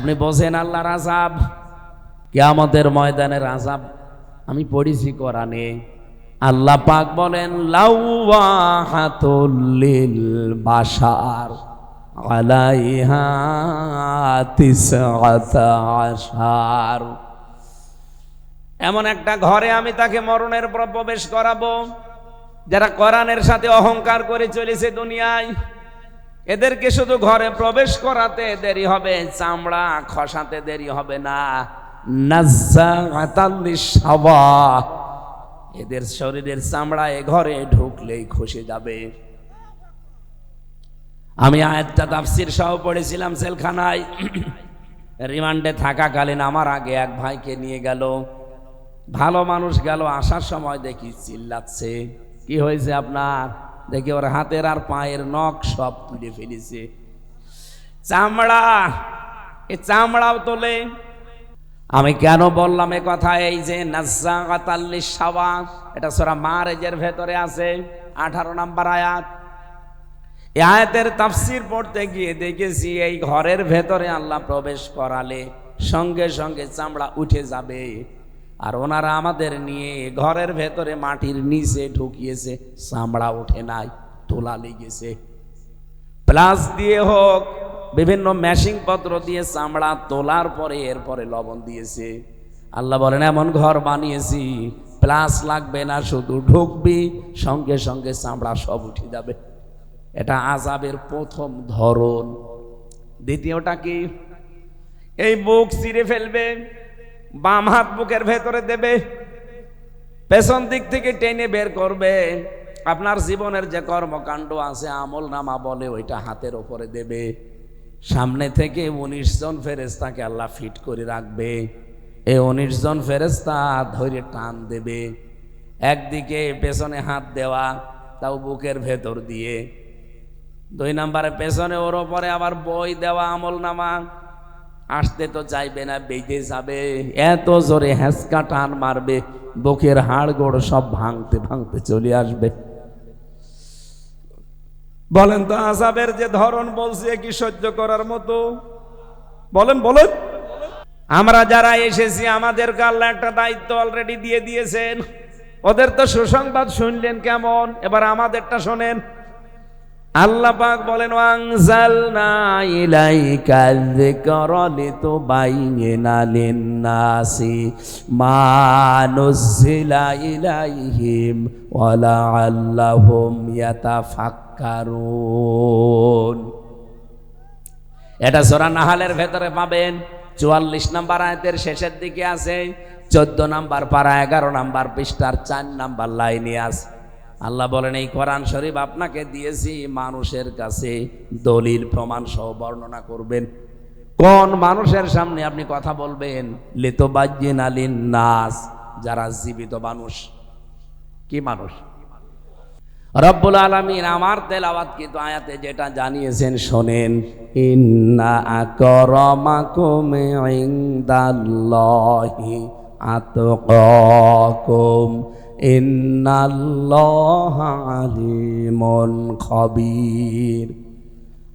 আপনি বোঝেন আল্লাহর আযাব, কিয়ামতের ময়দানের আযাব। আমি পড়েছি কোরআনে, আল্লাহ পাক বলেন লাওয়াহাতুল লিল বাশার আলাইহা তিসআতা আশার। এমন একটা ঘরে আমি তাকে মরণের পর প্রবেশ করাবো, যারা কোরআনের সাথে অহংকার করে চলেছে দুনিয়ায়। এদেরকে শুধু ঘরে প্রবেশ করাতে দেরি হবে, চামড়া খসাতে দেরি হবে না। নাজ্জাআতাল লিশাওয়া, এদের শরীরের চামড়া এ ঘরে ঢুকলেই খসে যাবে। আমি আয়াতটা তাফসীর সহ পড়েছিলাম জেলখানায়। রিমান্ডে থাকাকালীন আমার আগে এক ভাইকে নিয়ে গেল, ভালো মানুষ গেল, আসার সময় দেখি চিল্লাচ্ছে। কি হয়েছে আপনার? দেখি ওর হাতের আর পায়ের নখ সব তুলে ফেলেছে, চামড়া, এ চামড়াও তোলে। আমি কেন বললাম এ কথা? এই যে নাজ্জাআতাল লিশাওয়া, এটা সূরা মারেজের ভেতরে আছে, 18 নম্বর আয়াত। এই আয়াতের তাফসীর পড়তে গিয়ে দেখেছি এই ঘরের ভেতরে আল্লাহ প্রবেশ করালে সঙ্গে সঙ্গে চামড়া উঠে যাবে। আর ওনারা আমাদের নিয়ে ঘরের ভেতরে মাটির নিচে ঢুকিয়েছে, চামড়া ওঠে নাই, তোলা লেগেছে। প্লাস দিয়ে হোক, বিভিন্ন মেশিং পত্র দিয়ে চামড়া তোলার পরে এরপরে লবণ দিয়েছে। আল্লাহ বলেন এমন ঘর বানিয়েছি, প্লাস লাগবে না, শুধু ঢুকবি সঙ্গে সঙ্গে চামড়া সব উঠে যাবে। এটা আযাবের প্রথম ধরন। দ্বিতীয়টা কি? এই বুক চিরে ফেলবে, বাম হাত বুকের ভেতরে দেবে, পেছন দিক থেকে টেনে বের করবে। আপনার জীবনের যে কর্মকাণ্ড আছে, আমল নামা বলে, ওইটা হাতের ওপরে দেবে। সামনে থেকে 19 জন ফেরেশতাকে আল্লাহ ফিট করে রাখবে। এই 19 জন ফেরেশতা ধরে টান দেবে। একদিকে পেছনে হাত দেওয়া, তাও বুকের ভেতর দিয়ে। 2 নম্বরে পেছনে ওর ওপরে আবার বই দেওয়া, আমল নামা। আসতে তো চাইবে না, বেঁধে যাবে। এত জোরে হ্যাঁচকা টান মারবে, বুকের হাড় গোড় সব ভাঙতে ভাঙতে চলে আসবে। বলেন তো আযাবের যে ধরন বলছে কি সহ্য করার মতো? বলেন বলেন। আমরা যারা এসেছি আমাদেরকে আল্লাহ একটা দায়িত্ব অলরেডি দিয়ে দিয়েছেন। ওদের তো সুসংবাদ শুনলেন কেমন, এবার আমাদেরটা শোনেন। আল্লাহ পাক বলেন ওয়ানজালনা ইলাইকা যিকরা লিতুবাইয়িনা লিন-নাসি মা নুযিলা ইলাইহিম ওয়া লাআল্লাহুম ইয়াতাফাক্কারুন। এটা সূরা নাহলের ভেতরে পাবেন, 44 নম্বর আয়াতের শেষের দিকে আছে, 14 নম্বর পারা 11 নম্বর পৃষ্ঠার 4 নম্বর লাইনে আছে। আল্লাহ বলেন এই কোরআন শরীফ আপনাকে দিয়েছি মানুষের কাছে দলিল প্রমাণ সহ বর্ণনা করবেন। কোন মানুষের সামনে আপনি কথা বলবেন? লিতুবাইয়িনা লিন-নাস, যারা জীবিত মানুষ। কি মানুষ? রব্বুল আলামিন আমার তেলাওয়াতকৃত আয়াতে যেটা জানিয়েছেন শোনেন। ইন্না আকরামাকুম ইনদাল্লাহি আতকাকুম ইন্নাল্লাহা আলিমুন খবীর।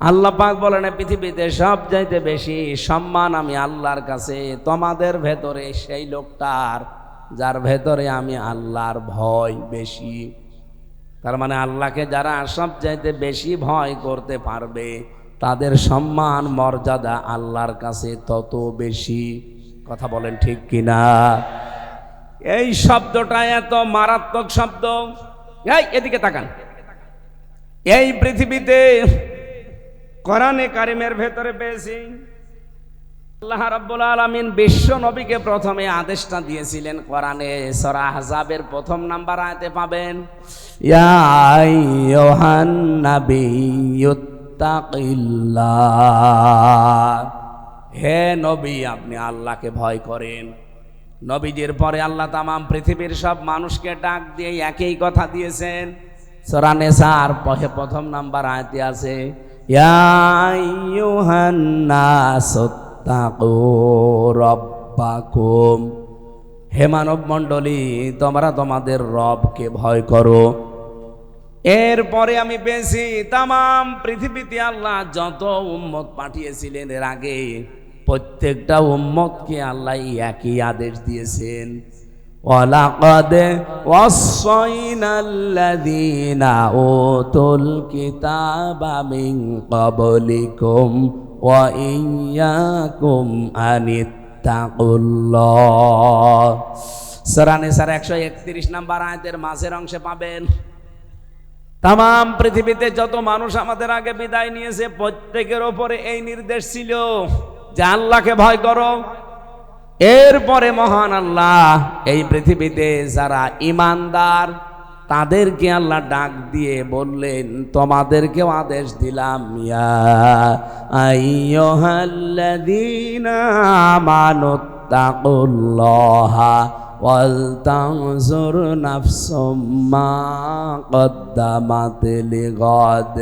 আল্লাহ পাক বলেন পৃথিবীতে সবচাইতে বেশি সম্মান আমি আল্লাহর কাছে তোমাদের ভেতরে সেই লোকটার যার ভেতরে আমি আল্লাহর ভয় বেশি। তার মানে আল্লাহকে যারা সবচাইতে বেশি ভয় করতে পারবে তাদের সম্মান মর্যাদা আল্লাহর কাছে তত বেশি। কথা বলেন ঠিক কিনা? এই শব্দটা এত মারাত্মক শব্দ। এই এদিকে তাকান। এই পৃথিবীতে কোরআনে কারিমের ভেতরে পেয়েছি আল্লাহ রাব্বুল আলামিন বিশ্ব নবীকে প্রথমে আদেশটা দিয়েছিলেন কোরআনে। সূরা আহজাবের 1 নম্বর আয়াতে পাবেন, ইয়া আইয়ুহান নাবিয়্যুত্তাকিল্লাহ, হে নবী আপনি আল্লাহকে ভয় করেন। নবীজির পরে আল্লাহ তামাম পৃথিবীর সব মানুষকে ডাক দিয়ে একই কথা দিয়েছেন। সূরা নিসার 1 নম্বর আয়াতে আছে, ইয়া আইয়ুহান নাসুত্তাকু রাব্বাকুম, হে মানব মণ্ডলী তোমরা তোমাদের রবকে ভয় করো। এরপরে আমি পেয়েছি তামাম পৃথিবীতে আল্লাহ যত উম্মত পাঠিয়েছিলেন এর আগে প্রত্যেকটা উম্মতকে আল্লাহ একই আদেশ দিয়েছেন, ওয়ালাকাদ ওয়াসাইনাল্লাযীনা উতুল কিতাবা মিন ক্বাবলিকুম ওয়া ইয়্যাকুম আনিত্তাকুল্লাহ। সূরা নিসার 131 নম্বর আয়াতের মাঝের অংশে পাবেন। তাম পৃথিবীতে যত মানুষ আমাদের আগে বিদায় নিয়েছে প্রত্যেকের ওপরে এই নির্দেশ ছিল যে আল্লাহকে ভয় করো। এরপরে মহান আল্লাহ এই পৃথিবীতে যারা ঈমানদার তাদেরকে আল্লাহ ডাক দিয়ে বললেন, তোমাদেরকেও আদেশ দিলাম, ইয়া আইয়ুহাল্লাযীনা আমানুত্তাকুল্লাহা ওয়াল তানজুর নাফসুম মা কদ্দামাত লিগাদ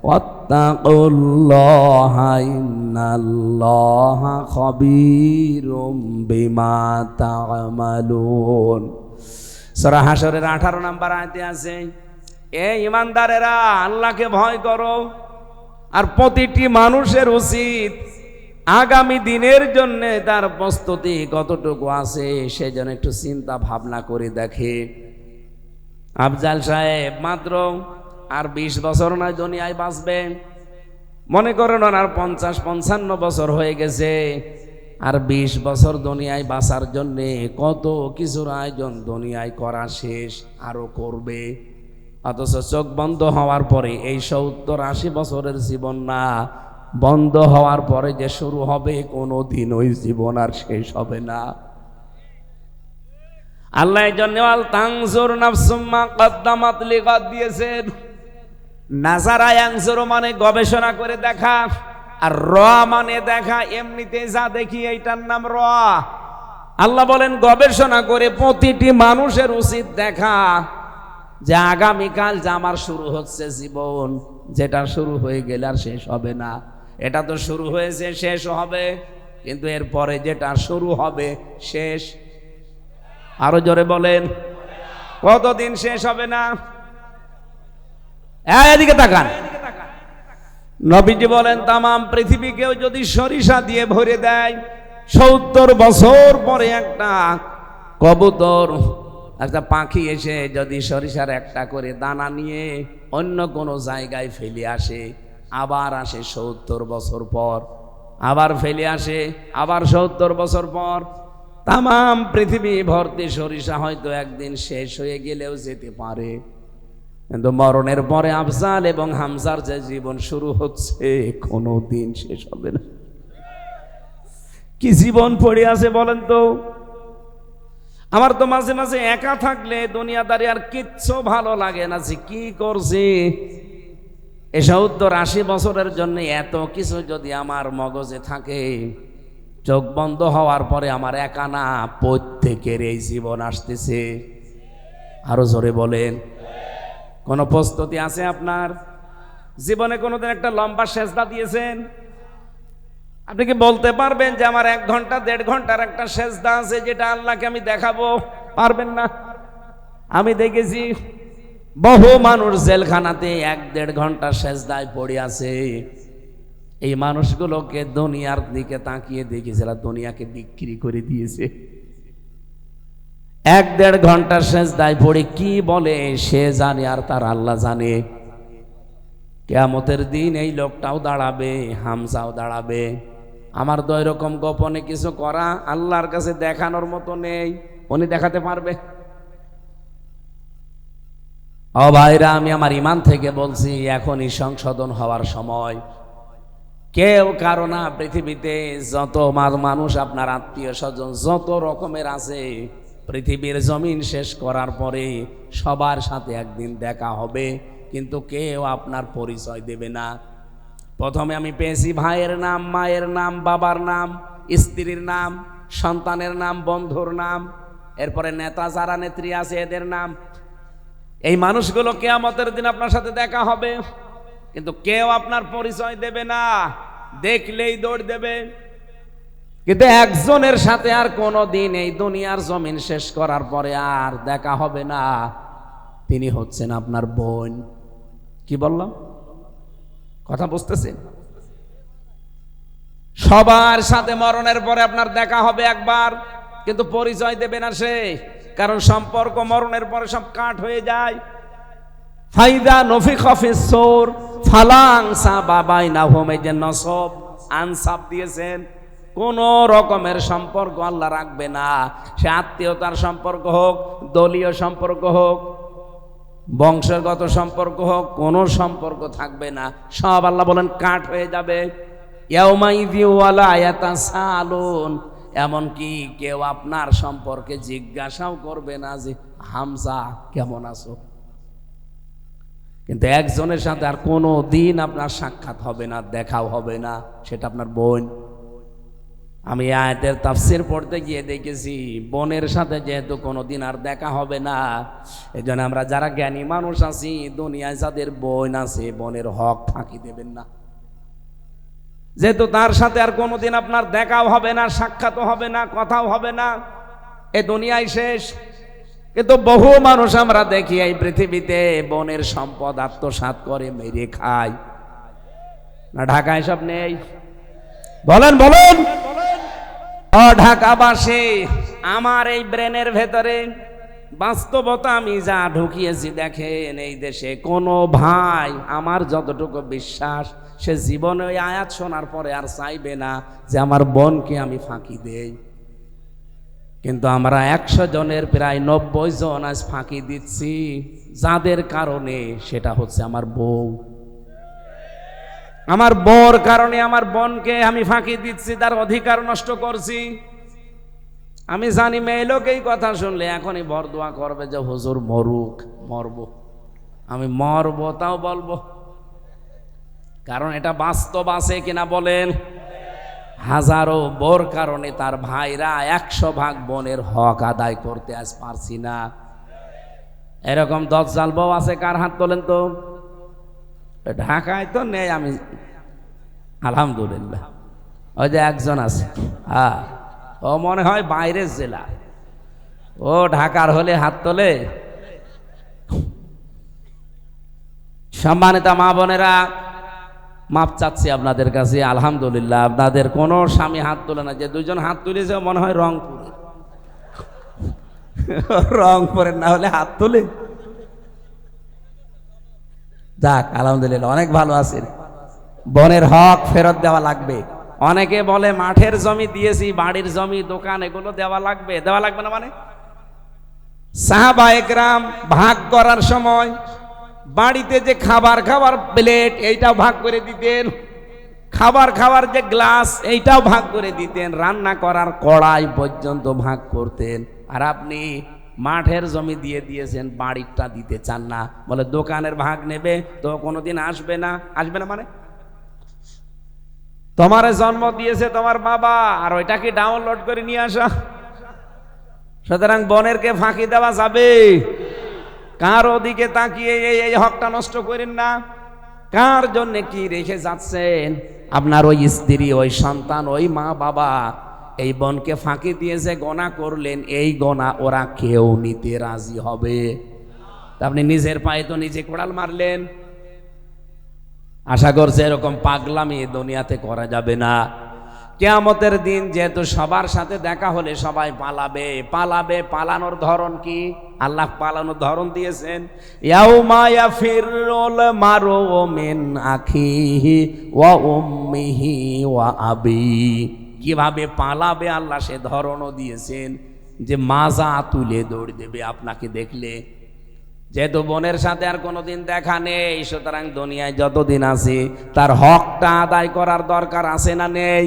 ওয়াত্তাকুল্লাহা ইন্নাল্লাহা খাবীরুম বিমা তা'মালুন। সূরা হাশরের 18 নম্বর আয়াতে আছে, এ ঈমানদারেরা আল্লাহকে ভয় করো। আর প্রতিটি মানুষের উচিত আগামী দিনের জন্য তার প্রস্তুতি কতটুকু আছে সে যেন একটু চিন্তা ভাবনা করে দেখে। আফজাল সাহেব মাত্র আর 20 বছর নয় দুনিয়ায় বাঁচবে। মনে করেন আর 50-55 বছর হয়ে গেছে, আর 20 বছর দুনিয়ায় বাঁচার জন্যে কত কিছুর আয়োজন দুনিয়ায় করা শেষ, আরো করবে। অথচ চোখ বন্ধ হওয়ার পরে এই 70-80 বছরের জীবন না, বন্ধ হওয়ার পরে যে শুরু হবে কোনোদিন ওই জীবন আর শেষ হবে না। আল্লাহ এই জন্য আল তানজুর নাফসুম মা কদ্দামাত লিগাদ দিয়েছেন। নাজারা ইয়ানজুরু মানে গবেষণা করে দেখা, আর র মানে দেখা। এমনিতে যা দেখি এইটার নাম র। আল্লাহ বলেন গবেষণা করে প্রতিটি মানুষের উচিত দেখা যে আগামীকাল যে আমার শুরু হচ্ছে জীবন, যেটা শুরু হয়ে গেলে আর শেষ হবে না। এটা তো শুরু হয়েছে, শেষ হবে, কিন্তু এরপরে যেটা শুরু হবে শেষ। আরো জোরে বলেন, কতদিন শেষ হবে না? এদিকে তাকান। নবীজি বলেন তাম পৃথিবীকেও যদি সরিষা দিয়ে ভরে দেয়, 70 বছর পরে একটা কবুতর, একটা পাখি এসে যদি সরিষার একটা করে দানা নিয়ে অন্য কোনো জায়গায় ফেলে আসে, আবার আসে 70 বছর পর, আবার ফেলে আসে, আবার 70 বছর পর, তাম পৃথিবী ভর্তি সরিষা হয়তো একদিন শেষ হয়ে গেলেও যেতে পারে, কিন্তু মরণের পরে আফজাল এবং হামজার যে জীবন শুরু হচ্ছে কোনো দিন শেষ হবে না। কি জীবন পড়ে আছে বলেন তো? আমার তো মাঝে মাঝে একা থাকলে দুনিয়াদারি আর কিচ্ছু ভালো লাগে না, যে কি করছি। 70-80 বছরের জন্য এত কিছু যদি আমার মগজে থাকে, চোখ বন্ধ হওয়ার পরে আমার একা না, প্রত্যেকের এই জীবন আসতেছে। আরো জোরে বলেন, কোন প্রস্তুতি আছে আপনার জীবনে? কোনোদিন একটা লম্বা সেজদা দিয়েছেন? আপনি কি বলতে পারবেন যে আমার 1 ঘন্টা 1.5 ঘন্টার একটা সেজদা আছে যেটা আল্লাহকে আমি দেখাবো? পারবেন না। আমি দেখেছি বহু মানুষ জেলখানাতে 1-1.5 ঘন্টা সেজদায় পড়ে আছে। এই মানুষগুলোকে দুনিয়ার দিকে তাকিয়ে দেখেছে, দুনিয়াকে বিক্রি করে দিয়েছে। 1-1.5 ঘন্টার সেজদায় পড়ে কি বলে সে জানে, আর তার আল্লাহ জানে। কিয়ামতের দিন এই লোকটাও দাঁড়াবে, হামজাও দাঁড়াবে। আমার তো এরকম গোপনে কিছু করা আল্লাহর কাছে দেখানোর মতো নেই, উনি দেখাতে পারবে। ও ভাইরা, আমি আমার ঈমান থেকে বলছি, এখনই সংশোধন হওয়ার সময়। কেউ কারো না, পৃথিবীতে যত মানুষ আপনার আত্মীয় স্বজন যত রকমের আছে, পৃথিবীর জমিন শেষ করার পরে সবার সাথে একদিন দেখা হবে, কিন্তু কেউ আপনার পরিচয় দেবে না। প্রথমে আমি পেয়েছি ভাইয়ের নাম, মায়ের নাম, বাবার নাম, স্ত্রীর নাম, সন্তানের নাম, বন্ধুর নাম, এরপরে নেতা যারা নেত্রী আছে এদের নাম। এই মানুষগুলো কিয়ামতের দিন আপনার সাথে দেখা হবে, কিন্তু কেউ আপনার পরিচয় দেবে না, দেখলেই দৌড় দেবে। কিন্তু একজনের সাথে আর কোনো দিন এই দুনিয়ার জমিন শেষ করার পরে আর দেখা হবে না, তিনি হচ্ছেন আপনার বোন। কি বললাম? কথা বুঝতেছেন? সবার সাথে মরণের পরে আপনার দেখা হবে একবার, কিন্তু পরিচয় দেবে না সে, কারণ সম্পর্ক মরণের পরে সব কাট হয়ে যায়। ফাইদা নফিখা ফিস সূর ফালাং সাবা বাইনাহুম, এই যে নসব আনসাব দিয়েছেন, কোন রকমের সম্পর্ক আল্লাহ রাখবে না। সে আত্মীয়তার সম্পর্ক হোক, দলীয় সম্পর্ক হোক, বংশগত সম্পর্ক হোক, কোনো সম্পর্ক থাকবে না, সব আল্লাহ বলেন কাট হয়ে যাবে। ইয়াউমাইযি ওয়ালা ইয়াতাসালুন, এমনকি কেউ আপনার সম্পর্কে জিজ্ঞাসাও করবে না যে হামজা কেমন আছো। কিন্তু একজনের সাথে আর কোনো দিন আপনার সাক্ষাৎ হবে না, দেখাও হবে না, সেটা আপনার বোন। আমি আয়াতের তাফসীর পড়তে গিয়ে দেখেছি বোনের সাথে যেহেতু কোনোদিন আর দেখা হবে না, এই জন্য আমরা যারা জ্ঞানী মানুষ আছি, দুনিয়ায় যাদের বোন আছে, বোনের হক ফাঁকি দেবেন না। যেহেতু তার সাথে আর কোনোদিন আপনার দেখাও হবে না, সাক্ষাৎও হবে না, কথাও হবে না, এ দুনিয়ায় শেষ। কিন্তু বহু মানুষ আমরা দেখি এই পৃথিবীতে বোনের সম্পদ আত্মসাৎ করে মেরে খায় না। ঢাকায় সব নেই? বলেন বলেন। ও ঢাকাবাসী, আমার এই ব্রেনের ভেতরে বাস্তবতা আমি যা ঢুকিয়েছি দেখেন, এই দেশে কোনো ভাই আমার যতটুকু বিশ্বাস, সে জীবনে ওই আয়াত শোনার পরে আর চাইবে না যে আমার বোনকে আমি ফাঁকি দেই। কিন্তু আমরা 100 জনের প্রায় 90 জন আজ ফাঁকি দিচ্ছি, যাদের কারণে, সেটা হচ্ছে আমার বউ। আমার বউর কারণে আমার বোনকে আমি ফাঁকি দিচ্ছি, তার অধিকার নষ্ট করছি। আমি জানি মেয়ে লোক এই কথা শুনলে এখনই বরদোয়া করবে যে হুজুর মরুক, মরবো, আমি মরবো তাও বলবো, কারণ এটা বাস্তব আছে কিনা বলেন। হাজারো বোর কারণে তার ভাইরা 100 ভাগ বোনের হক আদায় করতে আজ পারছি না। এরকম দজ্জাল বউ আছে কার হাত তোলেন তো? ঢাকায় তো নেই, আমি আলহামদুলিল্লাহ, ওই যে একজন আছে, হ্যাঁ, ও মনে হয় বাইরের জেলা, ও ঢাকার হলে হাত তোলে। সম্মানিত মা বোনেরা, মাপ চাচ্ছি আপনাদের কাছে, আলহামদুলিল্লাহ আপনাদের কোনো স্বামী হাত তোলে না। যে 2 জন হাত তুলেছে মনে হয় রংপুরে, রংপুরের না হলে হাত তোলে। যাক আলহামদুলিল্লাহ, অনেক ভালো আছেন। বনের হক ফেরত দেওয়া লাগবে। অনেকে বলে মাঠের জমি দিয়েছি, বাড়ির জমি, দোকান, এগুলো দেওয়া লাগবে। দেওয়া লাগবে না মানে? সাহাবায়ে কেরাম ভাগ করার সময় বাড়িতে যে খাবার খাওয়ার প্লেট, এইটাও ভাগ করে দিতেন, খাবার খাওয়ার যে গ্লাস, এইটাও ভাগ করে দিতেন, রান্না করার কড়াই পর্যন্ত ভাগ করতেন। আর আপনি মাঠের জমি দিয়ে দিয়েছেন, বাড়িটা দিতে চান না, বলে দোকানের ভাগ নেবে, তো কোনোদিন আসবে না। আসবে না মানে? তোমার জন্ম দিয়েছে তোমার বাবা, আর ওইটাকে ডাউনলোড করে নিয়ে আসা। সুতরাং বোনেরকে ফাঁকি দেওয়া যাবে? কার ওদিকে তাকিয়ে এই হকটা নষ্ট করেন না। কার জন্য কি রেখে যাচ্ছেন? আপনার ওই স্ত্রী, ওই সন্তান, ওই মা বাবা এই বোনকে ফাঁকি দিয়েছে, গোনা করলেন, এই গোনা ওরা কেউ নিতে রাজি হবে? আপনি নিজের পায়ে তো নিজে কোড়াল মারলেন। আশা করছে এরকম পাগলামি দুনিয়াতে করা যাবে না। কিয়ামতের দিন যেহেতু সবার সাথে দেখা হলে সবাই পালাবে। পালাবে, পালানোর ধরন কি? আল্লাহ পালানোর ধরন দিয়েছেন, ইয়াউমা ইয়াফিরুল মারউ মিন আখিহি ওয়া উম্মিহি ওয়া আবি। কিভাবে পালাবে আল্লাহ সে ধরনও দিয়েছেন, যে মাজা তুলে দৌড় দেবে আপনাকে দেখলে। যেহেতু বোনের সাথে আর কোনোদিন দেখা নেই, সুতরাং দুনিয়ায় যতদিন আছে তার হকটা আদায় করার দরকার আছে না নেই?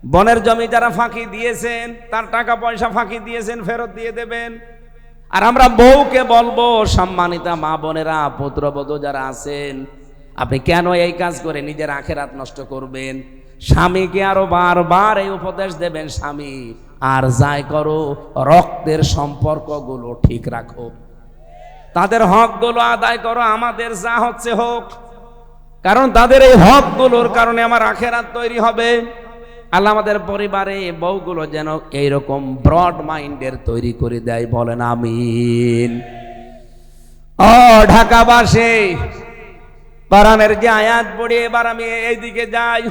বোনের জমি যারা ফাঁকি দিয়েছেন, তার টাকা পয়সা ফাঁকি দিয়েছেন, ফেরত দিয়ে দেবেন। আর আমরা বউকে বলবো, সম্মানিতা মা বোনেরা, পুত্রবধূ যারা আছেন, আপনি কেন এই কাজ করে নিজের আখেরাত নষ্ট করবেন? স্বামীকে আরো বারবার এই উপদেশ দেবেন, স্বামী আর যাই করো রক্তের সম্পর্কগুলো ঠিক রাখো, তাদের হকগুলো আদায় করো, আমাদের যা হচ্ছে হোক, কারণ তাদের এই হকগুলোর কারণে আমার আখেরাত তৈরি হবে। আল্লাহ আমাদের পরিবারে বউগুলো যেন এইরকম ব্রড মাইন্ডের তৈরি করে দেয়, বলেন আমিন। ও ঢাকাবাসী, কোরআনের যে আয়াত পড়ি, এবার আমি এইদিকে যাই।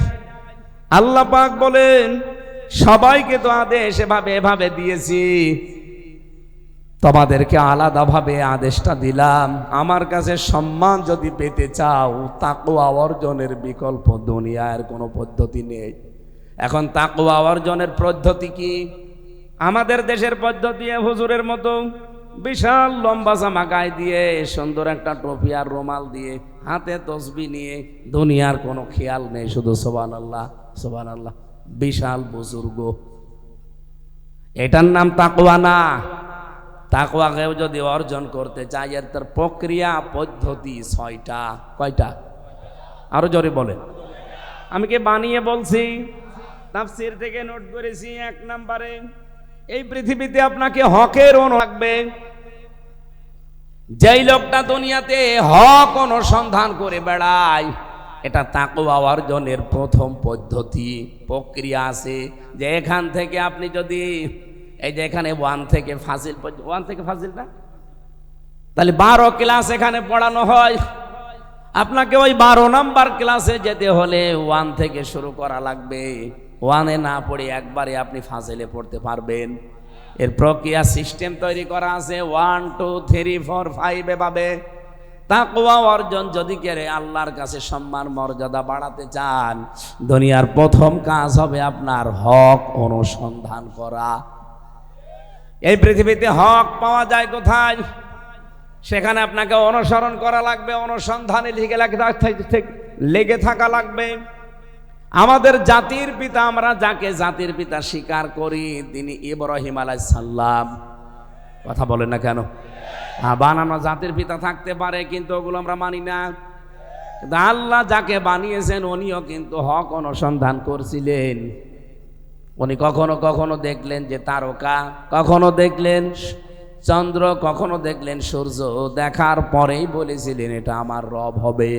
আল্লাহ পাক বলেন সবাইকে তো আদেশ এভাবে এভাবে দিয়েছি, তোমাদেরকে আলাদাভাবে আদেশটা দিলাম। আমার কাছে সম্মান যদি পেতে চাও, তাকওয়া অর্জনের বিকল্প দুনিয়ার কোনো পদ্ধতি নেই। এখন তাকওয়া অর্জনের পদ্ধতি কি? আমাদের দেশের পদ্ধতি হুজুরের মতো বিশাল লম্বা জামা গায়ে দিয়ে, সুন্দর একটা টুপি আর রুমাল দিয়ে, হাতে তসবিহ নিয়ে, দুনিয়ার কোনো খেয়াল নেই, শুধু সুবহানাল্লাহ সুবহানাল্লাহ, বিশাল বুজুর্গ। এটার নাম তাকওয়া না। তাকওয়া কেউ যদি অর্জন করতে চায়, এর তার প্রক্রিয়া পদ্ধতি 6টা। কয়টা? আরো জোরে বলেন। আমি কি বানিয়ে বলছি? তাফসীর থেকে নোট করেছি। 1 নম্বরে, এই পৃথিবীতে আপনাকে হকের অনু লাগবে। যেই লোকটা দুনিয়াতে হক অনুসন্ধান করে বেড়ায়, এটা তাকওয়া অর্জনের প্রথম পদ্ধতি, প্রক্রিয়া আছে। যে এখান থেকে আপনি যদি, এই যে এখানে 1 থেকে ফাজিল, 1 থেকে ফাজিল না, তাহলে 12 ক্লাস এখানে পড়ানো হয়। আপনাকে ওই 12 নাম্বার ক্লাসে যেতে হলে 1 থেকে শুরু করা লাগবে। 1-এ না পড়ে একবারে আপনি ফাজিলে পড়তে পারবেন। এর প্রক্রিয়া সিস্টেম তৈরি করা আছে, 1 2 3 4 5 এভাবে। তাকওয়া অর্জন যদি করে আল্লাহর কাছে সম্মান মর্যাদা বাড়াতে চান, দুনিয়ার প্রথম কাজ হবে আপনার হক অনুসন্ধান করা। এই পৃথিবীতে হক পাওয়া যায় কোথায়? সেখানে আপনাকে অনুসরণ করা লাগবে, অনুসন্ধানে লেগে থাকা লাগবে। আমাদের জাতির পিতা, আমরা যাকে জাতির পিতা স্বীকার করি, তিনি ইব্রাহিম আলাইহিস সালাম। কথা বলেন না কেন? বানানো জাতির পিতা থাকতে পারে, কিন্তু ওগুলো আমরা মানি না। কিন্তু আল্লাহ যাকে বানিয়েছেন, উনিও কিন্তু হক অনুসন্ধান করছিলেন। উনি কখনো কখনো দেখলেন যে তারকা, কখনো দেখলেন চন্দ্র, কখনো দেখলেন সূর্য। দেখার পরেই বলেছিলেন এটা আমার রব হবে।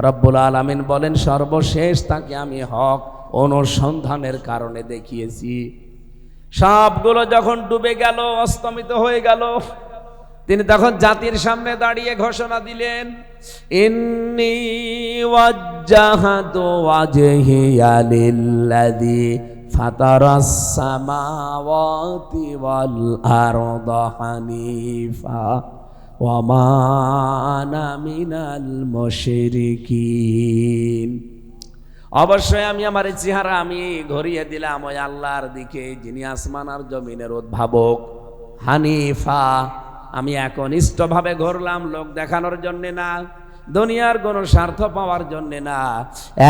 রব্বুল আলামিন বলেন সর্বশেষ তাকে আমি হক অনুসন্ধানের কারণে দেখিয়েছি। সবগুলো যখন ডুবে গেল, অস্তমিত হয়ে গেল, তিনি তখন জাতির সামনে দাঁড়িয়ে ঘোষণা দিলেন, ইন্নী ওয়াজ্জাহাতু ওয়াজহিয়া লিল্লাযী ফাতারাস সামাওয়াতি ওয়াল আরদা হানিফা ওয়া মা আনা মিনাল মুশরিকিন। অবশ্যই আমি আমার চেহারা আমি ঘুরিয়ে দিলাম ওই আল্লাহর দিকে, যিনি আসমান আর জমিনের উদ্ভাবক। হানিফা, আমি একনিষ্ঠভাবে ঘুরলাম, লোক দেখানোর জন্যে না, দুনিয়ার কোনো স্বার্থ পাওয়ার জন্যে না,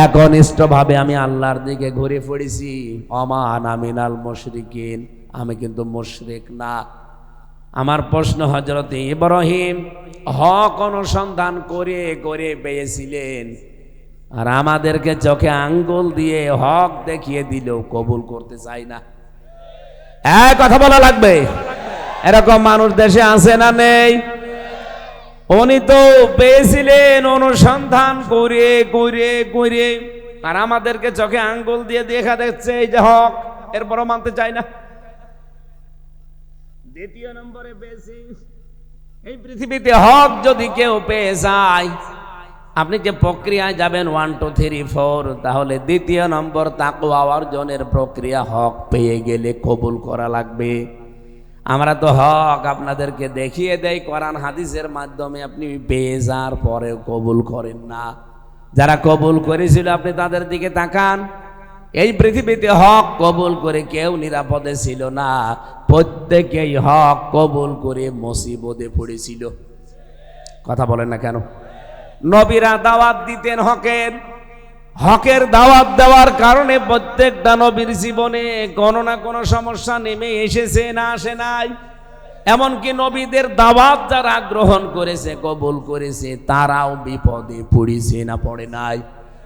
একনিষ্ঠভাবে আমি আল্লাহর দিকে ঘুরে পড়েছি। ওমা আনা মিনাল মুশরিকিন, আমি কিন্তু মুশরিক না। আমার প্রশ্ন, হযরত ইব্রাহিম হক অনুসন্ধান করে করে পেয়েছিলেন, আর আমাদেরকে চোখে আঙ্গুল দিয়ে হক দেখিয়ে দিলেও কবুল করতে চাই না। এক কথা বলা লাগবে। এরকম মানুষ দেশে আছে না নেই? উনি তো পেয়েছিলেন অনুসন্ধান করে করে করে, আর আমাদেরকে চোখে আঙ্গুল দিয়ে দেখা দিচ্ছে এই যে হক, এরপরও মানতে চাই না। দ্বিতীয় নম্বরে পেয়েছি, এই পৃথিবীতে হক যদি কেউ পেয়ে যায়, আপনি যে প্রক্রিয়ায় যাবেন 1 2 3 4, তাহলে দ্বিতীয় নম্বর তাকওয়া অর্জনের প্রক্রিয়া, হক পেয়ে গেলে কবুল করা লাগবে। আমরা তো হক আপনাদেরকে দেখিয়ে দেই কোরআন হাদিসের মাধ্যমে, আপনি পেয়ে যাওয়ার পরেও কবুল করেন না। যারা কবুল করেছিল আপনি তাদের দিকে তাকান। এই পৃথিবীতে হক কবুল করে কেউ নিরাপদে ছিল না, প্রত্যেকেই হক কবুল করে মুসিবতে পড়েছিল। কথা বলেন না কেন? নবীরা দাওয়াত দিতেন হকের, হকের দাওয়াত দেওয়ার কারণে প্রত্যেকটা নবীর জীবনে কোনো না কোনো সমস্যা নেমে এসেছে, না আসে নাই? এমনকি নবীদের দাওয়াত যারা গ্রহণ করেছে, কবুল করেছে, তারাও বিপদে পড়েছে, না পড়ে নাই?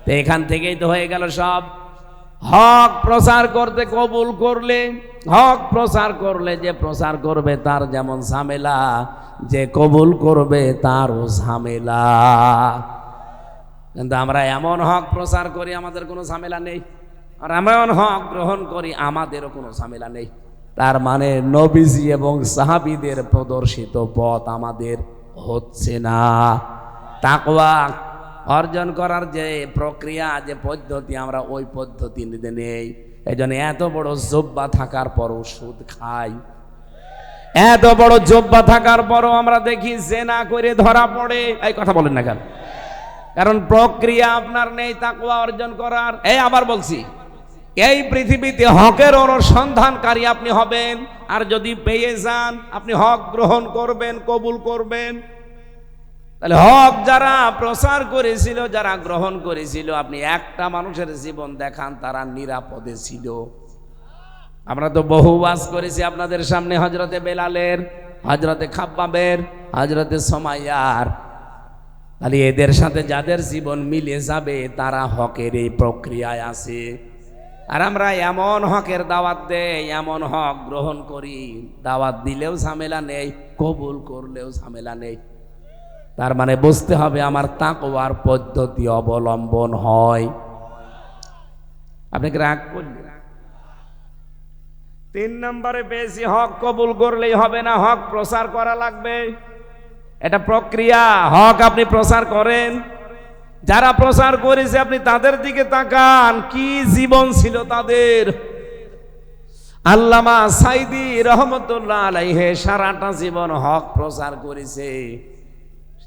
তো এখান থেকেই তো হয়ে গেল সব। হক প্রচার করতে কবুল করলে, হক প্রচার করলে যে প্রচার করবে তার যেমন ঝামেলা, যে কবুল করবে তারও ঝামেলা। কিন্তু আমরা এমন হক প্রচার করি আমাদের কোনো ঝামেলা নেই, আর এমন হক গ্রহণ করি আমাদেরও কোনো ঝামেলা নেই। তার মানে নবীজি এবং সাহাবীদের প্রদর্শিত পথ আমাদের হচ্ছে না। তাকওয়া অর্জন করার যে প্রক্রিয়া, যে পদ্ধতি, আমরা ওই পদ্ধতিতে নেই। এই জন্য এত বড় জব্বা থাকার পরও সুদ খাই, এত বড় জব্বা থাকার পরও আমরা দেখি জেনা করে ধরা পড়ে। এই কথা বলেন না কেন? কারণ প্রক্রিয়া আপনার নেই তাকওয়া অর্জন করার। এই আবার বলছি, এই পৃথিবীতে হকের অনুসন্ধানকারী আপনি হবেন, আর যদি পেয়ে যান আপনি হক গ্রহণ করবেন, কবুল করবেন। তাহলে হক যারা প্রচার করেছিল, যারা গ্রহণ করেছিল, আপনি একটা মানুষের জীবন দেখান তারা নিরাপদে ছিল। আমরা তো বহু ওয়াজ করেছি আপনাদের সামনে, হযরতে বেলালের, হযরতে খাব্বাবের, হযরতে সুমাইয়ার। তাহলে এদের সাথে যাদের জীবন মিলে যাবে তারা হকের এই প্রক্রিয়ায় আছে। আর আমরা এমন হকের দাওয়াত দেই, এমন হক গ্রহণ করি, দাওয়াত দিলেও ঝামেলা নেই, কবুল করলেও ঝামেলা নেই। তার মানে বুঝতে হবে আমার তাকওয়ার পদ্ধতি অবলম্বন হয়। আপনি কি রাগ করলেন? 3 নম্বরে বেশি হক কবুল করলেই হবে না, হক প্রচার করা লাগবে। এটা প্রক্রিয়া। হক আপনি প্রচার করেন, যারা প্রচার করেছে আপনি তাদের দিকে তাকান, কি জীবন ছিল তাদের। আল্লামা সাইদি রহমতুল্লাহ আলাইহি সারাটা জীবন হক প্রচার করেছে।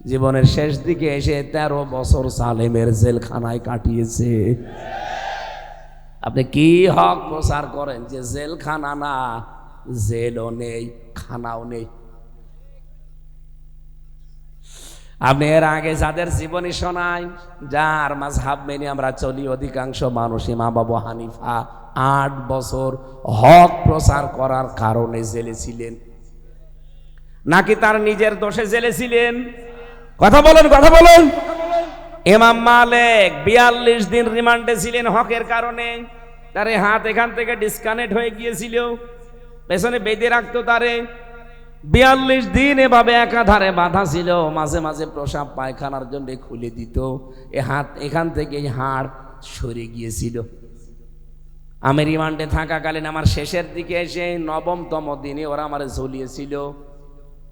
জীবনের শেষ দিকে এসে 13 বছর সালেমের জেলখানায় কাটিয়েছে। আপনি কি হক প্রচার করেন যে জেলখানা না, জেলও নেই, খানাও নেই। আপনি এর আগে যাদের জীবনী শোনায়, যার মাযহাব মেনে আমরা চলি, অধিকাংশ মানুষ ইমাম আবু হানিফা 8 বছর হক প্রচার করার কারণে জেলে ছিলেন, নাকি তার নিজের দোষে জেলে ছিলেন? কথা বলেন, কথা বলেন। ইমাম মালিক 42 দিন রিমান্ডে ছিলেন হকের কারণে। তার হাত এখান থেকে ডিসকানেক্ট হয়ে গিয়েছিল, পেছনে বেঁধে রাখতো তারে। 42 দিন এভাবে একাধারে বাঁধা ছিল, মাঝে মাঝে প্রসাব পায়খানার জন্য খুলে দিত। এ হাত এখান থেকে হাড় সরে গিয়েছিল। আমি রিমান্ডে থাকাকালীন আমার শেষের দিকে এসে 9তম দিনে ওরা আমার ঝুলিয়েছিল।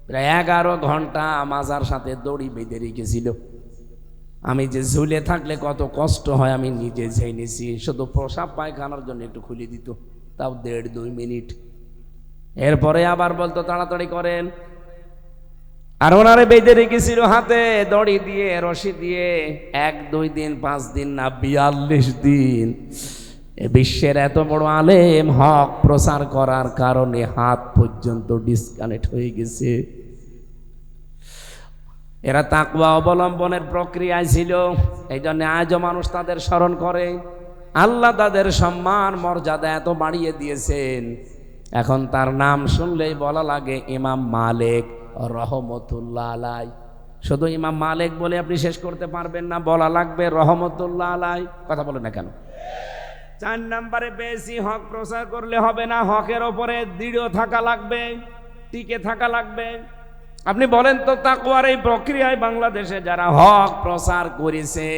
প্রায় 11 ঘন্টা মাজার সাথে দড়ি বেঁধে রেখেছিল। আমি যে ঝুলে থাকলে কত কষ্ট হয় আমি নিজে জেনেছি। শুধু প্রসাব পায়খানার জন্য একটু খুলে দিত, তাও 1.5-2 মিনিট। এরপরে আবার বলতো তাড়াতাড়ি করেন। আর ওনারে বেঁধে রেখেছিল হাতে দড়ি দিয়ে, রশি দিয়ে। 1-2 দিন, 5 দিন না, 42 দিন। বিশ্বের এত বড় আলেম হক প্রচার করার কারণে হাত পর্যন্ত ডিসকানেক্ট হয়ে গেছে। এরা তাকওয়া অবলম্বনের প্রক্রিয়ায় ছিল, এই জন্য আজও মানুষ তাদের স্মরণ করে। আল্লাহ তাদের সম্মান মর্যাদা এত বাড়িয়ে দিয়েছেন, এখন তার নাম শুনলেই বলা লাগে ইমাম মালিক রহমতুল্লাহ আলাই। শুধু ইমাম মালিক বলে আপনি শেষ করতে পারবেন না, বলা লাগবে রহমতুল্লাহ আলাই। কথা বলে না কেন? 4 নম্বরে বেশি হক প্রচার করলে হবে না, হকের ওপরে দৃঢ় থাকা লাগবে, টিকে থাকা লাগবে। আপনি বলেন তো, তাকওয়ার এই প্রক্রিয়ায় বাংলাদেশে যারা হক প্রচার করেছে,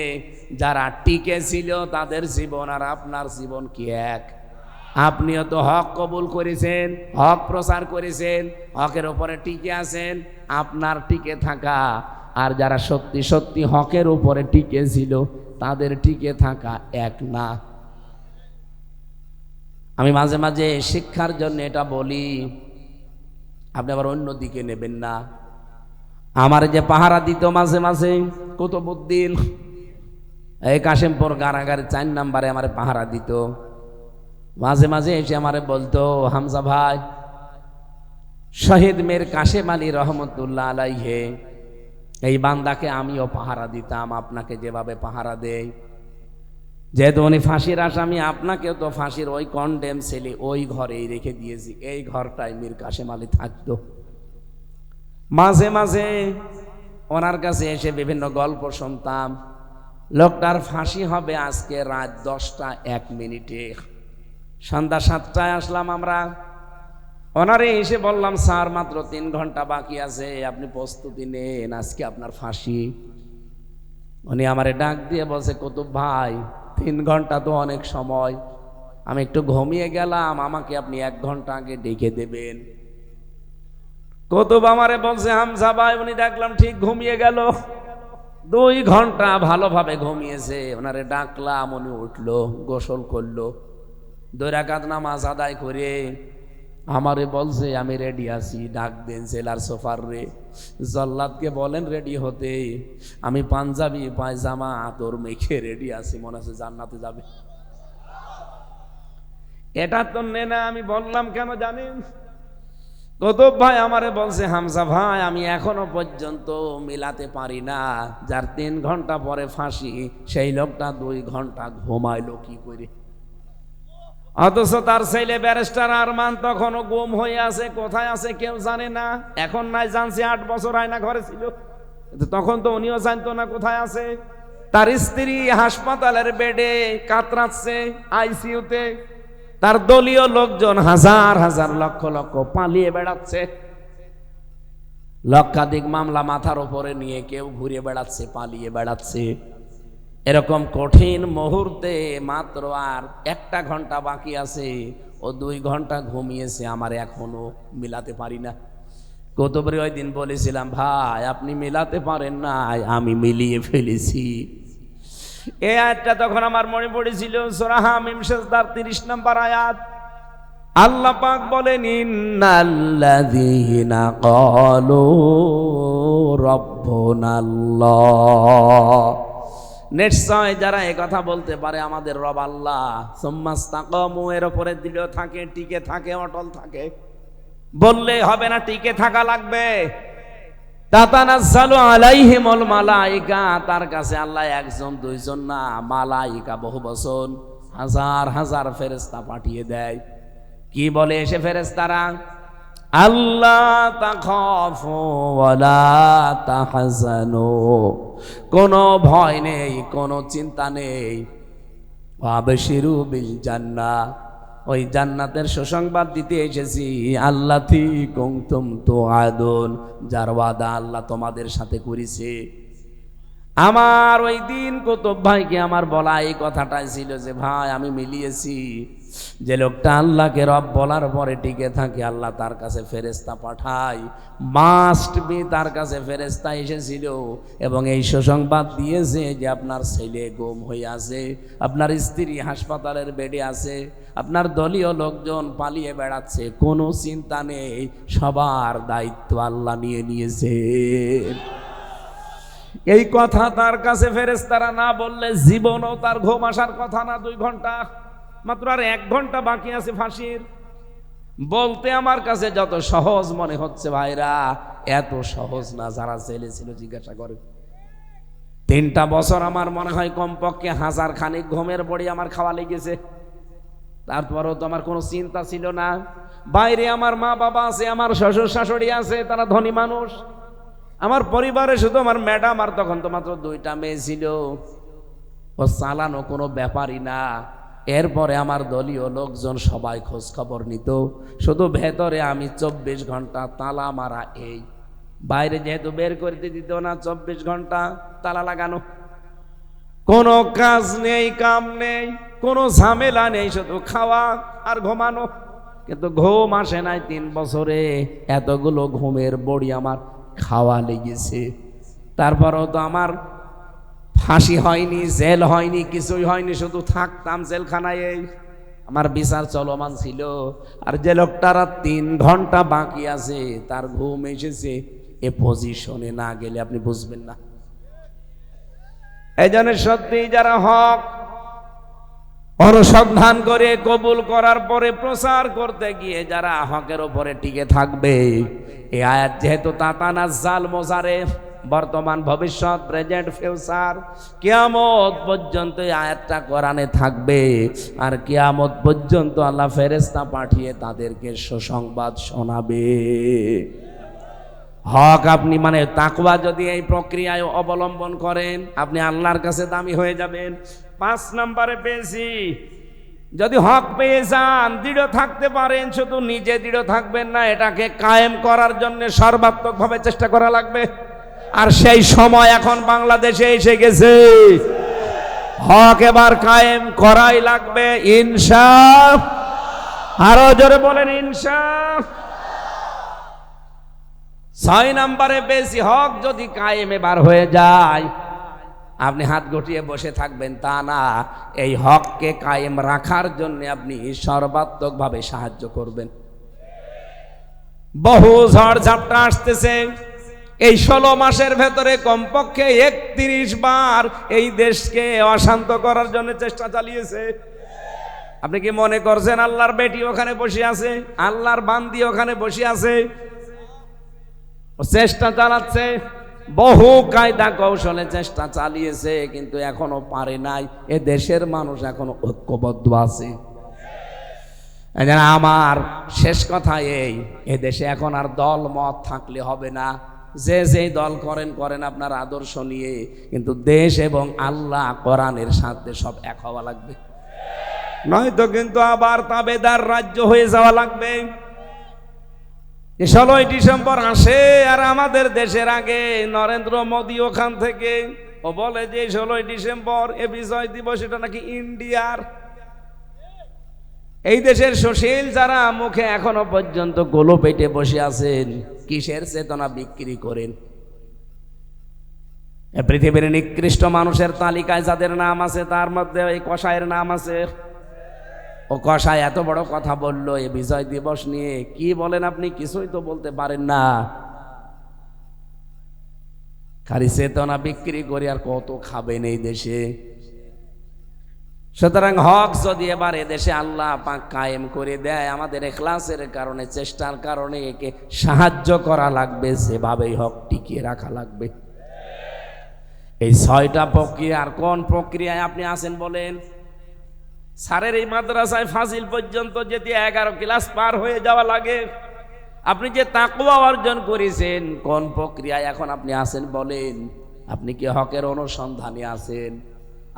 যারা টিকে ছিল, তাদের জীবন আর আপনার জীবন কি এক? আপনিও তো হক কবুল করেছেন, হক প্রচার করেছেন, হকের উপরে টিকে আছেন। আপনার টিকে থাকা আর যারা সত্যি সত্যি হকের উপরে টিকে ছিল তাদের টিকে থাকা এক না। আমি মাঝে মাঝে শিক্ষার জন্য এটা বলি, আপনি আবার অন্য দিকে নেবেন না। আমার যে পাহারা দিত মাঝে মাঝে কুতুবউদ্দিন, এই কাশিমপুর কারাগারে 4 নম্বরে আমার পাহারা দিত। মাঝে মাঝে এসে আমারে বলতো, হামজা ভাই, শহীদ মীর কাশেম আলী রহমতুল্লাহ আলাইহি এই বান্দাকে আমিও পাহারা দিতাম, আপনাকে যেভাবে পাহারা দেই। যেহেতু উনি ফাঁসির আসামি, আপনাকেও তো ফাঁসির ওই কন্ডেম সেলে ওই ঘরেই রেখে দিয়েছি। এই ঘরটায় মীর কাশেম আলী থাকতো। মাঝে মাঝে ওনার কাছে এসে বিভিন্ন গল্প শুনতাম। লোকটার ফাঁসি হবে আজকে রাত 10টা 1 মিনিটে। সন্ধ্যা 7টায় আসলাম আমরা। ওনারে এসে বললাম, স্যার মাত্র 3 ঘন্টা বাকি আছে, আপনি প্রস্তুতি নেন, আজকে আপনার ফাঁসি। উনি আমারে ডাক দিয়ে বলছে, কুতুব ভাই 3 ঘন্টা তো অনেক সময়, আমি একটু ঘুমিয়ে গেলাম, আমাকে আপনি 1 ঘন্টা আগে ডেকে দেবেন। কুতুব আমারে বলছে, হামজা ভাই, উনি দেখলাম ঠিক ঘুমিয়ে গেল। 2 ঘন্টা ভালোভাবে ঘুমিয়েছে। ওনারে ডাকলাম, উনি উঠলো, গোসল করলো, 2 রাকাত নামাজ আদায় করে আমারে বলছে আমি রেডি আছি, ডাক দেন জেলার সোফার রে, জল্লাদকে বলেন রেডি হতে, আমি পাঞ্জাবি পায়জামা তোর মেখে রেডি আছি, মনে হচ্ছে জান্নাতে যাবে। এটা তো নেনা। আমি বললাম কেন জানেন? কতব ভাই আমারে বলছে, হামজা ভাই আমি এখনো পর্যন্ত মিলাতে পারি না, যার 3 ঘন্টা পরে ফাঁসি সেই লোকটা 2 ঘন্টা ঘুমাইলো কি করে? অথচ তার ছেলে ব্যারিস্টার আরমান তখনও গুম হয়ে আছে, কোথায় আছে কেউ জানে না। এখন নাই জানছি, 8 বছর আয়না ঘরে ছিল, তখন তো উনিও জানতো না কোথায় আছে। তার স্ত্রী হাসপাতালের বেডে কাতরাচ্ছে, আইসিইউতে। তার দলীয় লোকজন হাজার হাজার লক্ষ লক্ষ পালিয়ে বেড়াচ্ছে, লক্ষাধিক মামলা মাথার উপরে নিয়ে কেউ ঘুরে বেড়াচ্ছে, পালিয়ে বেড়াচ্ছে। এরকম কঠিন মুহূর্তে মাত্র আর 1টা ঘন্টা বাকি আছে, ও 2 ঘন্টা ঘুমিয়েছে, আমার এখনো মিলাতে পারি না। কতবরে ওই দিন বলেছিলাম, ভাই আপনি মিলাতে পারেন না, আমি মিলিয়ে ফেলেছি। এই আয়াতটা তখন আমার মনে পড়েছিল, সূরা হামিম সেজদার 30 নম্বর আয়াত। আল্লাহ পাক বলেন, ইন্নাল্লাযীনা ক্বালু রাব্বুনাল্লাহ, নিশ্চয় যারা এই কথা বলতে পারে আমাদের রব আল্লাহ, সুম্মাস্তাকামু, এর উপরে দৃঢ় থাকে, টিকে থাকে, অটল থাকে। বললে হবে না, টিকে থাকা লাগবে। তাতানাজ্জালু আলাইহিমুল মালায়েকা, তার কাছে আল্লাহ 1 জন 2 জন না, মালায়েকা বহু বচন, হাজার হাজার ফেরেশতা পাঠিয়ে দেয়। কি বলে এসে ফেরেশতারা? আল্লাহ তাখাফু ওয়ালা তাহজানু, কোনো ভয় নেই, কোনো চিন্তা নেই। ওয়াবশিরু বিল জান্নাহ, ওই জান্নাতের সুসংবাদ দিতে এসেছি। আল্লাতী কুনতুম তুআদুন, যার ওয়াদা আল্লাহ তোমাদের সাথে করেছে। আমার ওই দিন কুতুব ভাইকে আমার বলা এই কথাটাই ছিল যে, ভাই আমি মিলিয়েছি, যে লোকটা আল্লাহকে রব বলার পরে টিকে থাকে, আল্লাহ তার কাছে ফেরেশতা পাঠায়। মাস্ট বি তার কাছে ফেরেশতা এসেছিল এবং এই সুসংবাদ দিয়েছে যে আপনার ছেলে গুম হয়ে আছে, আপনার স্ত্রী হাসপাতালের বেডে আছে, আপনার দলীয় লোকজন পালিয়ে বেড়াচ্ছে, কোনো চিন্তা নেই, সবার দায়িত্ব আল্লাহ নিয়ে নিয়েছে। এই কথা তার কাছে ফেরেশতারা না বললে জীবনও তার ঘুম আসার কথা না। 2 ঘন্টা মাত্র, আর 1 ঘন্টা বাকি আছে ফাঁসির। বলতে আমার কাছে যত সহজ মনে হচ্ছে ভাইরা, এত সহজ না। যারা জেলে ছিল জিজ্ঞাসা করে, 3টা বছর আমার মনে হয় কমপক্ষে 1000 খানিক ঘুমের বড়ি আমার খাওয়া লেগেছে। তারপরেও তো আমার কোনো চিন্তা ছিল না। বাইরে আমার মা বাবা আছে, আমার শ্বশুর শাশুড়ি আছে, তারা ধনী মানুষ। আমার পরিবারে শুধু আমার ম্যাডাম, আর তখন তো মাত্র 2টা মেয়ে ছিল, ও চালানো কোনো ব্যাপারই না। এরপরে আমার দলীয় লোকজন সবাই খোঁজ খবর নিত, শুধু ভেতরে আমি 24 ঘন্টা তালা মারা। এই বাইরে যেহেতু বের করতে দিত না, 24 ঘন্টা তালা লাগানো, কোনো কাজ নেই, কাম নেই, কোনো ঝামেলা নেই, শুধু খাওয়া আর ঘুমানো। কিন্তু ঘুম আসে নাই 3 বছরে, এতগুলো ঘুমের বড়ি আমার খাওয়া লেগেছে। তারপরেও তো আমার ফাঁসি হয়নি, জেল হয়নি, কিছুই হয়নি, শুধু থাকতাম জেলখানায়। আমার বিচার চলমান ছিল। আর যে লোকটারা 3 ঘন্টা বাকি আছে, তার ঘুম এসেছে, এ পজিশনে না গেলে আপনি বুঝবেন না। এই জন্য সত্যি যারা হক অনুসন্ধান করে কবুল করার পরে প্রচার করতে গিয়ে যারা হকের উপরে টিকে থাকবে, এই আয়াত যেহেতু তাতানাজ্জাল মোজারে, বর্তমান ভবিষ্যৎ, প্রেজেন্ট ফিউচার, কিয়ামত পর্যন্ত এই আয়াতটা কোরআনে থাকবে। আর কিয়ামত পর্যন্ত আল্লাহ ফেরেশতা পাঠিয়ে তাদেরকে সুসংবাদ শোনাবে। হক আপনি মানে তাকওয়া যদি এই প্রক্রিয়ায় অবলম্বন করেন, আপনি আল্লাহর কাছে দামি হয়ে যাবেন। 5 নম্বরে পেয়েছি, যদি হক পেয়ে যান, দৃঢ় থাকতে পারেন, শুধু নিজে দৃঢ় থাকবেন না, এটাকে কায়েম করার জন্য সর্বাত্মকভাবে চেষ্টা করা লাগবে। আর সেই সময় এখন বাংলাদেশে এসে গেছে। হক এবার কায়েম করাই লাগবে, ইনশাআল্লাহ। আরো জোরে বলেন ইনশাআল্লাহ। 6 নম্বরে বেশি, হক যদি কায়েম এবার হয়ে যায়, আপনি হাত গুটিয়ে বসে থাকবেন তা না, এই হককে কায়েম রাখার জন্য আপনি সর্বাত্মকভাবে সাহায্য করবেন। বহু ঝড় ঝাপটা আসতেছে, এই 16 মাসের ভেতরে কমপক্ষে 31 বার এই দেশকে অশান্ত করার জন্য চেষ্টা চালিয়েছে। আপনি কি মনে করছেন আল্লাহর বেটি ওখানে বসে আছে, আল্লাহর বান্দি ওখানে বসে আছে? চেষ্টা চালাচ্ছে, বহু কায়দা কৌশলে চেষ্টা চালিয়েছে, কিন্তু এখনো পারে নাই। এ দেশের মানুষ এখনো ঐক্যবদ্ধ আছে। আমার শেষ কথা এই, এ দেশে এখন আর দল মত থাকলে হবে না। যে যেই দল করেন আপনার আদর্শ নিয়ে, কিন্তু দেশ এবং আল্লাহ কোরআনের সাথে সব এক হওয়া লাগবে, নয়তো কিন্তু আবার তাবেদার রাজ্য হয়ে যাওয়া লাগবে। 16ই ডিসেম্বর আসে আর আমাদের দেশের আগে নরেন্দ্র মোদী ওখান থেকে ও বলে যে 16ই ডিসেম্বর এ বিজয় দিবস, এটা নাকি ইন্ডিয়ার। এই দেশের সুশীল যারা মুখে এখনো পর্যন্ত গোলো পেটে বসে আছেন, কিসের চেতনা বিক্রি করেন? পৃথিবীর নিকৃষ্ট মানুষের তালিকায় যাদের নাম আছে তার মধ্যে এই কসাইয়ের নাম আছে। ও কসাই এত বড় কথা বললো এই বিজয় দিবস নিয়ে, কি বলেন আপনি? কিছুই তো বলতে পারেন না। খালি চেতনা বিক্রি করে আর কত খাবেন এই দেশে? সুতরাং হক যদি এবার এদেশে আল্লাহ পাক কায়েম করে দেয়, আমাদের ইখলাসের কারণে, চেষ্টার কারণে একে সাহায্য করা লাগবে, সেভাবেই হক টিকিয়ে রাখা লাগবে। এই 6টা প্রক্রিয়া। আর কোন প্রক্রিয়ায় আপনি আছেন বলেন? স্যারের এই মাদ্রাসায় ফাজিল পর্যন্ত যেতে 11 ক্লাস পার হয়ে যাওয়া লাগে। আপনি যে তাকওয়া অর্জন করেছেন, কোন প্রক্রিয়ায় এখন আপনি আছেন বলেন? আপনি কি হকের অনুসন্ধানে আছেন?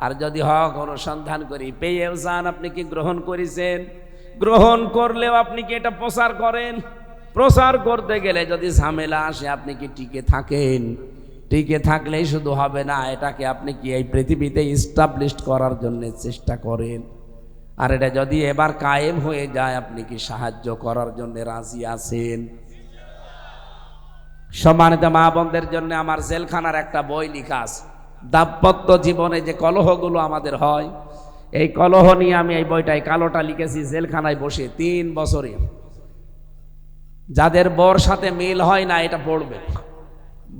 আর যদি হক অনুসন্ধান করি পেয়েও যান, আপনি কি গ্রহণ করেছেন? গ্রহণ করলেও আপনি কি এটা প্রচার করেন? প্রচার করতে গেলে যদি ঝামেলা আসে, আপনি কি টিকে থাকেন? টিকে থাকলেই শুধু হবে না, এটাকে আপনি কি এই পৃথিবীতে ইস্টাবলিশ করার জন্য চেষ্টা করেন? আর এটা যদি এবার কায়েম হয়ে যায়, আপনি কি সাহায্য করার জন্য রাজি আছেন? সম্মানিত মা বোনদের জন্য আমার জেলখানার একটা বই লেখা আছে, দাম্পত্য জীবনে যে কলহগুলো আমাদের হয়, এই কলহ নিয়ে আমি এই বইটাই কালোটা লিখেছি জেলখানায় বসে 3 বছরে। যাদের বউর সাথে মিল হয় না, এটা পড়বে,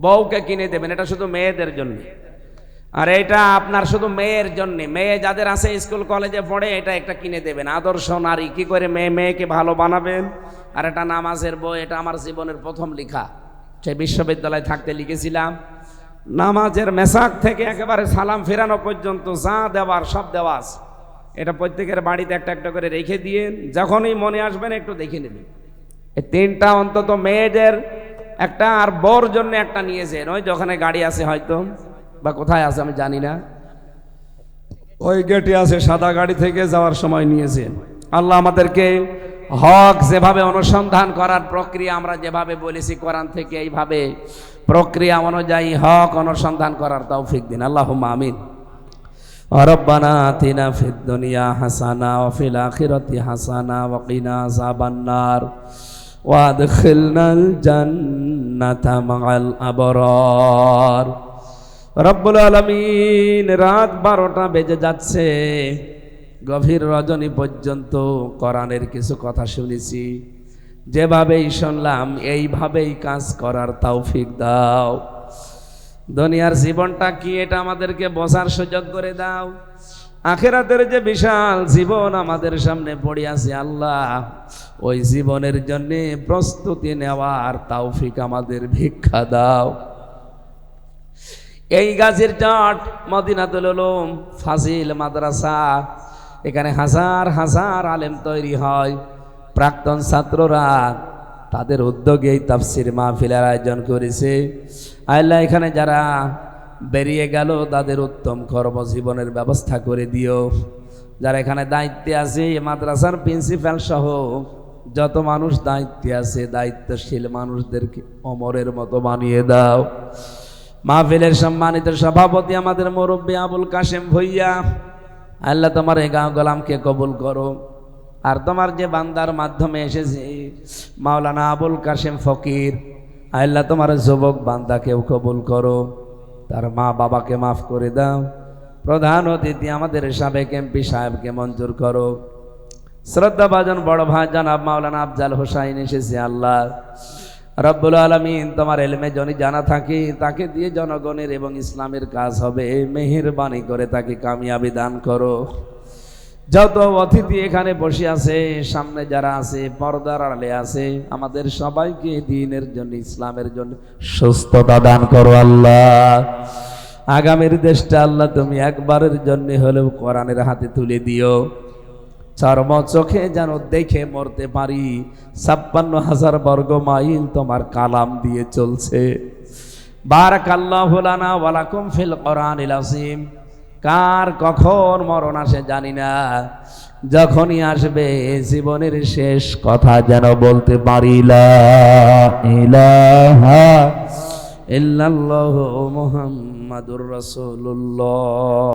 বউকে কিনে দেবেন। এটা শুধু মেয়েদের জন্য, আর এটা আপনার শুধু মেয়ের জন্য। মেয়ে যাদের আছে স্কুল কলেজে পড়ে, এটা একটা কিনে দেবেন। আদর্শ নারী, কি করে মেয়েকে ভালো বানাবেন। আর এটা নামাজের বই, এটা আমার জীবনের প্রথম লেখা, সেই বিশ্ববিদ্যালয়ে থাকতে লিখেছিলাম। নামাজের মেসাক থেকে একেবারে সালাম ফেরানো পর্যন্ত যা দেওয়ার সব দেওয়া আছে। এটা প্রত্যেকের বাড়িতে একটা একটা করে রেখে দিয়ে যখনই মনে আসবেন একটু দেখে নেবেন। এই 3টা অন্তত মেয়েদের একটা, আর বর জন্য একটা নিয়েছেন। ওই যেখানে গাড়ি আছে হয়তো, বা কোথায় আছে আমি জানি না, ওই গেটে আছে, সাদা গাড়ি থেকে যাওয়ার সময় নিয়েছেন। আল্লাহ আমাদেরকে হক যেভাবে অনুসন্ধান করার প্রক্রিয়া আমরা যেভাবে বলেছি কোরআন থেকে, এইভাবে প্রক্রিয়া অনুযায়ী হক অনুসন্ধান করার তৌফিক দিন। আল্লাহুম্মা আমিন। রব্বানা আতিনা ফিদ দুনিয়া হাসানা ওয়া ফিল আখিরাতি হাসানা ওয়া কিনা আযাবান নার ওয়া আদখিলনাল জান্নাতা মা'আল আবরার। রব্বুল আলামিন, রাত 12টা বেজে যাচ্ছে, গভীর রজনী পর্যন্ত কোরআনের কিছু কথা শুনেছি। যেভাবেই শুনলাম এইভাবেই কাজ করার তৌফিক দাও। দুনিয়ার জীবনটা কি এটা আমাদেরকে বোঝার সুযোগ করে দাও। আখিরাতের যে বিশাল জীবন আমাদের সামনে পড়ে আছে, আল্লাহ ওই জীবনের জন্য প্রস্তুতি নেওয়ার তৌফিক আমাদের ভিক্ষা দাও। এই গাজীর চট মদিনাতুল উলুম ফাজিল মাদ্রাসা, এখানে হাজার হাজার আলেম তৈরি হয়। প্রাক্তন ছাত্ররা তাদের উদ্যোগে এই তাফসির মাহফিলের আয়োজন করেছে। আল্লাহ এখানে যারা বেরিয়ে গেল তাদের উত্তম কর্মজীবনের ব্যবস্থা করে দিও। যারা এখানে দায়িত্বে আছে, মাদ্রাসার প্রিন্সিপাল সহ যত মানুষ দায়িত্বে আছে, দায়িত্বশীল মানুষদেরকে অমরের মতো বানিয়ে দাও। মাহফিলের সম্মানিত সভাপতি আমাদের মুরব্বী আবুল কাশেম ভুইয়া, আল্লাহ তোমার এই গাঁও গোলামকে কবুল করো। আর তোমার যে বান্দার মাধ্যমে এসেছে মাওলানা আবুল কাশেম ফকির, আল্লাহ তোমার যুবক বান্দাকেও কবুল করো। তার মা বাবাকে মাফ করে দাও। প্রধান অতিথি আমাদের সাবেক এমপি সাহেবকে মঞ্জুর করো। শ্রদ্ধাভাজন বড় ভাই জনাব মাওলানা আফজাল হোসাইন এসেছে। আল্লাহ রব্বুল আলামিন, তোমার এলমে জনি জানা থাকে তাকে দিয়ে জনগণের এবং ইসলামের কাজ হবে, মেহেরবানি করে তাকে কামিয়াবি দান করো। যত অতিথি এখানে বসে আছে, সামনে যারা আছে, পর্দার আড়ালে আছে, আমাদের সবাইকে দ্বীনের জন্য, ইসলামের জন্য সুস্থতা দান করো আল্লাহ। আগামীর দেশটা আল্লাহ তুমি একবারের জন্য হলেও কোরআনের হাতে তুলে দিও। চর্ম চোখে যেন দেখে মরতে পারি ৫৬,০০০ বর্গ মাইল তোমার কালাম দিয়ে চলছে। বারাকাল্লাহু লানা ওয়া লাকুম ফিল কোরআনিল আযীম। কার কখন মরণ আসে জানি না, যখনই আসবে জীবনের শেষ কথা যেন বলতে পারি লা ইলাহা ইল্লাল্লাহু মুহাম্মাদুর রাসূলুল্লাহ।